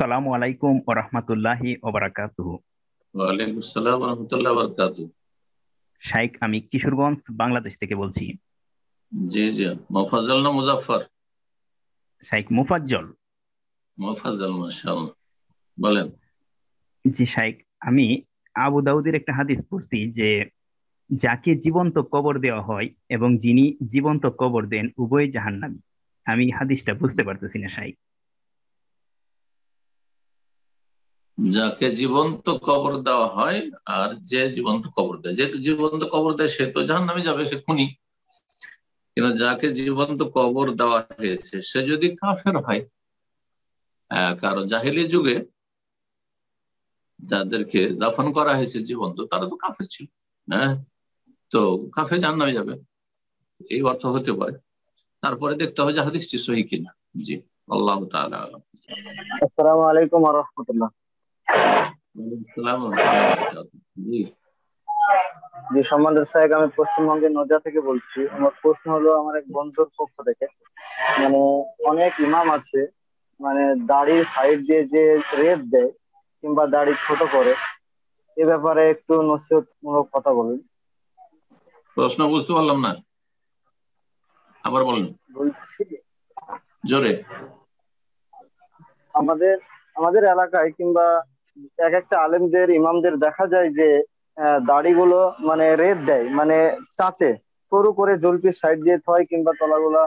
আসসালামু আলাইকুম ওয়া রাহমাতুল্লাহি ওয়া বারাকাতুহু। ওয়ালাইকুম আসসালাম রহমতুল্লাহ বরকাতু। শাইখ, আমি কিশোরগঞ্জ, বাংলাদেশ থেকে বলছি। জি জি, মোফাজ্জল না মুজাফফর? শাইখ মুফাজ্জল। মোফাজ্জল, মাশাআল্লাহ। বলেন। জি শাইখ, আমি আবু দাউদের একটা হাদিস পড়ছি যে যাকে জীবন্ত কবর দেওয়া হয় এবং যিনি জীবন্ত কবর দেন উভয় জাহান্নামী। আমি হাদিসটা বুঝতে পারতেছি না শাইখ। যাকে জীবন্ত কবর দেওয়া হয় আর যে জীবন্ত কবর দেয়, যে জীবন্ত কবর দেয় সে তো জাহান্নামে যাবে, সে খুনি। কিন্তু যাকে জীবন্ত কবর দেওয়া হয়েছে সে যদি কাফের হয়, কারণ জাহেলি যুগে যাদেরকে দাফন করা হয়েছে জীবন্ত তারা তো কাফের ছিল। হ্যাঁ, তো কাফের জাহান্নামে যাবে, এই অর্থ হতে পারে। তারপরে দেখতে হবে যে হাদিসটি সহিহ কিনা। জি, আল্লাহ তাআলা আলাম। আসসালামু আলাইকুম ওয়া রাহমাতুল্লাহ। ওয়ালাইকুম আসসালাম ওয়া রাহমাতুল্লাহি ওয়া বারাকাতুহু। জি। জি, সম্মানিত সাহেব, আমি পশ্চিমবঙ্গের নদিয়া থেকে বলছি। আমার প্রশ্ন হলো, আমার এক বন্ধুর পক্ষ থেকে, মানে অনেক ইমাম আছে, মানে দাড়ির সাইড দিয়ে যে রেপ দেয় কিংবা দাড়ি ছোট করে, এ ব্যাপারে একটু নসিহতমূলক কথা বলুন। প্রশ্ন বুঝতে পারলাম না, আবার বলেন বলছি, জোরে। আমাদের আমাদের এলাকায় কিংবা এক একটা আলেমদের ইমামদের দেখা যায় যে দাড়িগুলো মানে রেপ দেয়, মানে চাচে সরু করে জলপির সাইড দিয়ে থয় কিংবা তলাগুলা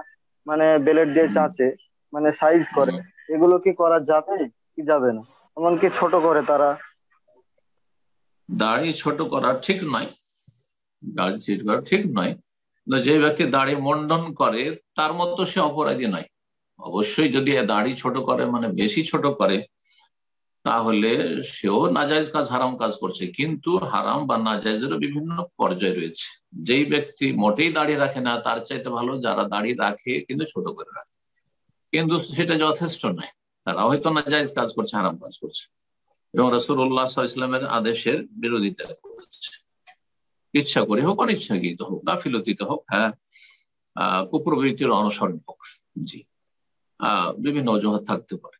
মানে বেলেট দিয়ে চাচে, মানে সাইজ করে। হুম। এগুলো কি করা যাবে কি যাবে না? এমনকি ছোট করে তারা। দাড়ি ছোট করা ঠিক নয়, দাড়ি ছোট করা ঠিক নয়। কিন্তু যে ব্যক্তি দাড়ি মন্ডন করে তার মতো সে অপরাধী নয়। অবশ্যই যদি এ দাড়ি ছোট করে মানে বেশি ছোট করে, তাহলে সেও নাজায়েজ কাজ, হারাম কাজ করছে। কিন্তু হারাম বা নাজায়েজেরও বিভিন্ন পর্যায় রয়েছে। যেই ব্যক্তি মোটেই দাড়ি রাখে না তার চাইতে ভালো যারা দাড়ি রাখে কিন্তু ছোট করে রাখে, কিন্তু সেটা যথেষ্ট নয়। তারা হয়তো নাজায়েজ কাজ করছে, হারাম কাজ করছে এবং রাসূলুল্লাহ সাল্লাল্লাহু আলাইহি ওয়াসাল্লামের আদেশের বিরোধিতা করেছে। ইচ্ছা করে হোক, অনিচ্ছাকৃত হোক, গাফিলতিতে হোক, হ্যাঁ, কুপ্রবৃত্তির অনুসরণ হোক। জি, বিভিন্ন অজুহাত থাকতে পারে।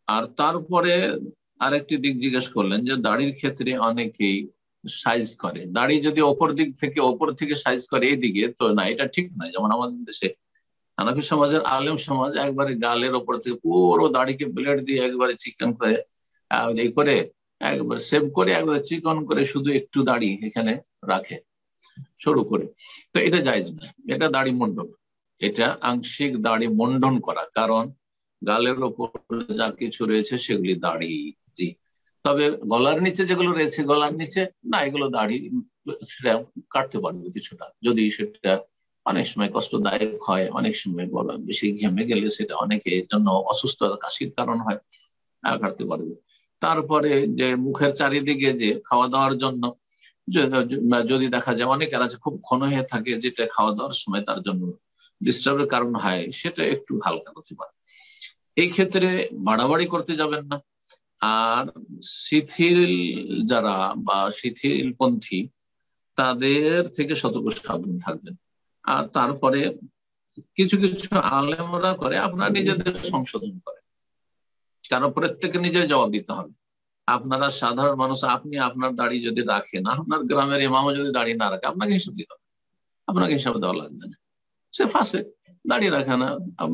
আর তারপরে আরেকটি দিক জিজ্ঞেস করলেন যে দাড়ির ক্ষেত্রে অনেকেই সাইজ করে, দাড়ি যদি ওপর থেকে সাইজ করে এইদিকে, তো না, এটা ঠিক নয়। যেমন আমাদের দেশে হানাফি সমাজের আলেম সমাজ একবারে গালের ওপর থেকে পুরো দাড়িকে ব্লেড দিয়ে একবারে চিকন করে এই করে একবার সেভ করে একবারে চিকন করে শুধু একটু দাড়ি এখানে রাখে সরু করে। তো এটা জায়েজ না, এটা দাড়ি মুন্ডন। এটা আংশিক দাড়ি মুন্ডন করা, কারণ গালের ওপর যা কিছু রয়েছে সেগুলি দাড়ি। জি। তবে গলার নিচে যেগুলো রয়েছে, গলার নিচে না, এগুলো দাড়ি, সেটা কাটতে পারবে কিছুটা, যদি সেটা অনেক সময় কষ্টদায়ক হয়, অনেক সময় গলা বেশি ঘেমে গেলে সেটা অনেকের জন্য অসুস্থতা, কাশির কারণ হয়, কাটতে পারবে। তারপরে যে মুখের চারিদিকে যে খাওয়া দাওয়ার জন্য যদি দেখা যায় অনেকের আছে খুব ঘন হয়ে থাকে, যেটা খাওয়া দাওয়ার সময় তার জন্য ডিস্টার্বের কারণ হয়, সেটা একটু হালকা করতে পারে। এই ক্ষেত্রে বাড়াবাড়ি করতে যাবেন না। আর শিথিল যারা বা শিথিলপন্থী তাদের থেকে সতর্ক সাবধান থাকবেন। আর তারপরে কিছু কিছু আলেমরা করে আপনারা নিজেদের সংশোধন করে, কারণ প্রত্যেকে নিজের জবাব দিতে হবে। আপনারা সাধারণ মানুষ, আপনি আপনার দাড়ি যদি রাখেন, আপনার গ্রামের ইমামও যদি দাড়ি না রাখে, আপনাকে হিসাব দিতে হবে, আপনাকে হিসাব দেওয়া লাগবে না। সে ফাঁসে দাঁড়িয়ে রাখে না,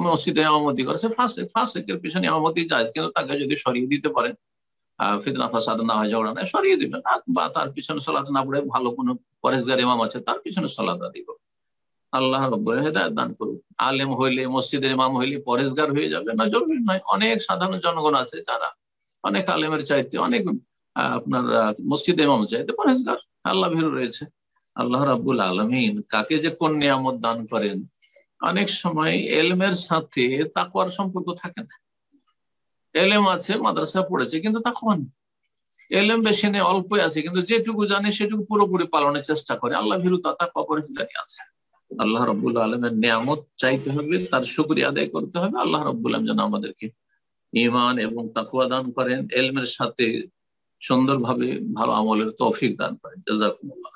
মসজিদে ইমামতি করে, সে ফাঁসে, ফাঁসেকের পিছনে ইমামতি যায়, কিন্তু তাকে যদি সরিয়ে দিতে পারেন, ফিতনা ফাসাদ না হয়, ঝগড়া নয়, সরিয়ে দিবেন। বা তার পিছনে সালাত না পড়ে ভালো কোনো পরেশগার ইমাম আছে তার পিছনে সালাত দিব। আল্লাহ রাব্বুল হেদায়েত দান করুন। আলেম হইলে, মসজিদের ইমাম হইলে পরেশগার হয়ে যাবে না, জরুরি নয়। অনেক সাধারণ জনগণ আছে যারা অনেক আলেমের চাইতে, অনেক আপনার মসজিদ ইমাম চাইতে পরেশগার, আল্লাহ ভীরু রয়েছে। আল্লাহ রাব্বুল আলামিন কাকে যে কোন নিয়ামত দান করেন, অনেক সময় এলমের সাথে তাকওয়ার সম্পর্ক থাকে না। এলেম আছে, মাদ্রাসা পড়েছে, কিন্তু তাকওয়া নেই। এলেম বেশি নেই, অল্পই আছে, কিন্তু যেটুকু জানে সেটুকু পুরোপুরি পালনের চেষ্টা করে, আল্লাহ ভীরুতা, তাকওয়া পরহেজগারি আছে। আল্লাহ রাব্বুল আলামিনের নিয়ামত চাইতে হবে, তার শুকরিয়া আদায় করতে হবে। আল্লাহ রাব্বুল আলামিন যেন আমাদেরকে ঈমান এবং তাকওয়া দান করেন, এলমের সাথে সুন্দরভাবে ভালো আমলের তৌফিক দান করেন। জাযাকুমুল্লাহ।